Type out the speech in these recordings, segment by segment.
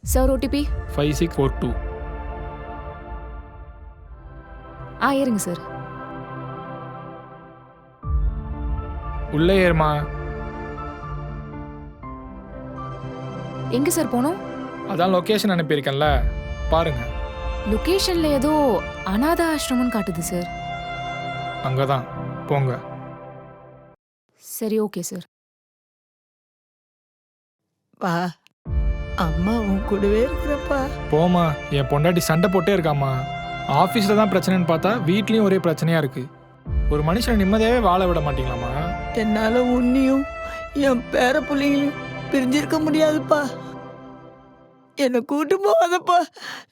Sir OTP 5642. ஏறுங்க sir. உள்ளே ஏறுமா. எங்க சார் போனோம்? அதான் லொகேஷன் அனுப்பியிருக்கேன்ல, பாருங்க. லொகேஷன்ல ஏதோ அனாதை ஆசிரமம்னு காட்டுது சார். அங்கதான் போங்க. சரி ஓகே சார். பா அம்மா உன் கூடவே இருக்கிறப்பா. போமா, என் பொண்டாட்டி சண்டை போட்டே இருக்காம்மா. ஆஃபீஸில் தான் பிரச்சனைன்னு பார்த்தா வீட்லேயும் ஒரே பிரச்சனையாக இருக்கு. ஒரு மனுஷனை நிம்மதியாகவே வாழ விட மாட்டீங்களாம்மா? என்னால உன்னையும் என் பேர பிள்ளைங்களையும் பிரிஞ்சிருக்க முடியாதுப்பா. என்னை கூட்டு போகாதப்பா,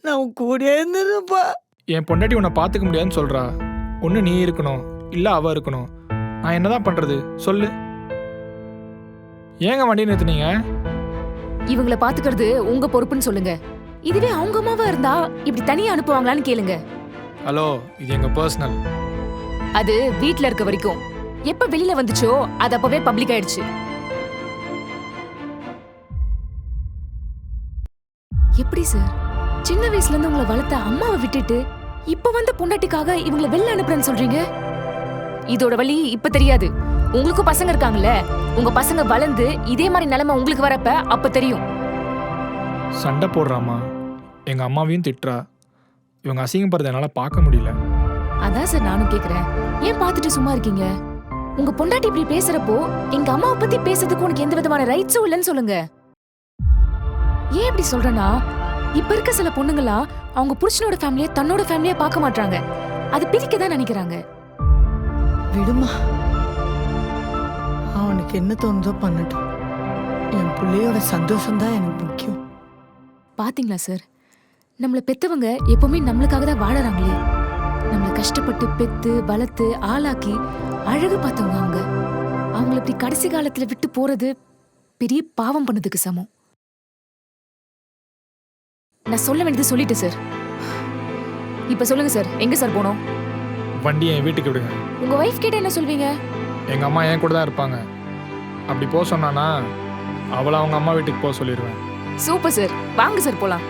நான் உன் கூட இருந்துருப்பா. என் பொண்டாட்டி உன்னை பார்த்துக்க முடியாதுன்னு சொல்கிறா. ஒன்று நீ இருக்கணும், இல்லை அவள் இருக்கணும். நான் என்னதான் பண்ணுறது சொல்லு. ஏங்க வண்டி நிறுத்துனீங்க? இவங்கள பாத்துக்கிறது உங்க பொறுப்புன்னு சொல்லுங்க. இதுவே அவங்க அம்மாவா இருந்தா இப்படி தனியா அனுப்புவாங்களான்னு கேளுங்க. ஹலோ, இது எங்கள் பர்சனல். அது வீட்ல இருக்க வரைக்கும். எப்ப வெளியில வந்துச்சோ அது அப்பவே பப்ளிக் ஆயிடுச்சு. எப்படி சார் சின்ன வயசுல இருந்து உங்களை வளர்த்த அம்மாவை விட்டுட்டு இப்ப வந்த பொண்டாட்டிக்காக இவங்களை வெளில அனுப்புறேன்னு சொல்றீங்க? இதோட வழி இப்ப தெரியாது. உங்களுக்கும் பசங்க இருக்காங்கல்ல, உங்க பசங்க வளர்ந்து இதே மாதிரி நிலைமை உங்களுக்கு வரப்ப அப்ப தெரியும். சண்டை போடுறாம்மா, எங்கள் அம்மாவையும் திட்டுறா. இவங்க அசிங்கப்படுறத என்னால் பார்க்க முடியல. அதான் சார் நானும் கேக்குறேன், ஏன் பார்த்துட்டு சும்மா இருக்கீங்க? உங்க பொண்டாட்டி இப்படி பேசுறப்போ எங்க அம்மாவை பத்தி பேசுறதுக்கு உனக்கு எந்த விதமான ரைட்ஸும் இல்லைன்னு சொல்லுங்க. ஏன் இப்படி சொல்றேன்னா, இப்ப இருக்க சில பொண்ணுங்களா அவங்க புருஷனோட ஃபேமிலியை தன்னோட ஃபேமிலியா பார்க்க மாட்டாங்க. அது பிரிக்கதான் நினைக்கிறாங்க. விடுமா, அவனுக்கு என்ன தோணுதோ பண்ணட்டும். என் பிள்ளையோட சந்தோஷம் தான் எனக்கு முக்கியம். பாத்தீங்களா சார், நம்மள பெத்தவங்க எப்பவுமே நம்மளுக்காக தான் வாழறாங்களே. நம்மள கஷ்டப்பட்டு பெத்து வளர்த்து ஆளாக்கி அழகு பார்த்தவங்க அவங்க. அவங்கள இப்படி கடைசி காலத்துல விட்டு போறது பெரிய பாவம் பண்ணதுக்கு சமம். நான் சொல்ல வேண்டியது சொல்லிட்டேன் சார். இப்ப சொல்லுங்க சார், எங்க சார் போனோம்? வண்டியை என் வீட்டுக்கு விடுங்க. உங்க வைஃப் கிட்ட என்ன சொல்வீங்க? எங்கள் அம்மா என் கூட தான் இருப்பாங்க. அப்படி போக சொன்னானா அவளை அவங்க அம்மா வீட்டுக்கு போக சொல்லிடுவேன். சூப்பர் சார், வாங்க சார் போலாம்.